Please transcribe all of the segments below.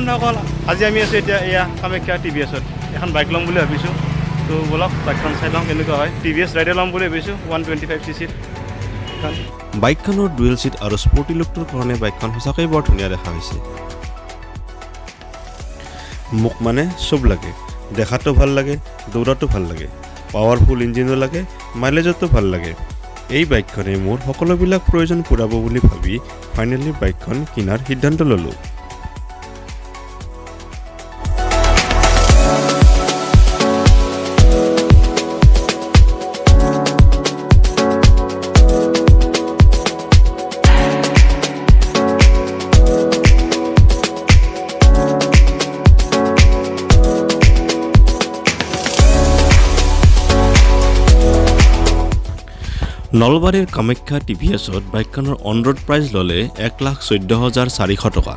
বন্ধুসকল আজি আমি আছোঁ এতিয়া এয়া কামাখ্যা TVSত এখন বাইক ল'ম বুলি ভাবিছোঁ তো বলক বাইকখন চাই লওঁ কেনেকুৱা হয় TVS Raider ল'ম বুলি ভাবিছোঁ 125cc বাইকখনৰ ডুৱেল সিট আৰু স্পৰ্টি লুকটোৰ কাৰণে বাইকখন সঁচাকৈ বৰ ধুনীয়া দেখা হৈছে মোক মানে সব লাগে দেখাটো ভাল লাগে দৌৰাটো ভাল লাগে পাৱাৰফুল ইঞ্জিনো লাগে মাইলেজটো ভাল লাগে এই বাইকখনে মোৰ সকলোবিলাক প্ৰয়োজন পূৰাব বুলি ভাবি ফাইনেলি বাইকখন কিনাৰ সিদ্ধান্ত ল'লোঁ নলবাৰীৰ কামাখ্যা TVSত বাইকখনৰ অন ৰোড প্ৰাইচ ল'লে 1,14,400 টকা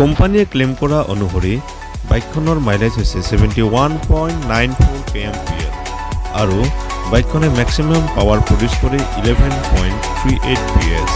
কোম্পানীয়ে ক্লেম কৰা অনুসৰি বাইকখনৰ মাইলেজ হৈছে 71.94 kmph আৰু বাইকখনে মেক্সিমাম পাৱাৰ প্ৰডিউচ কৰে 11.38 PS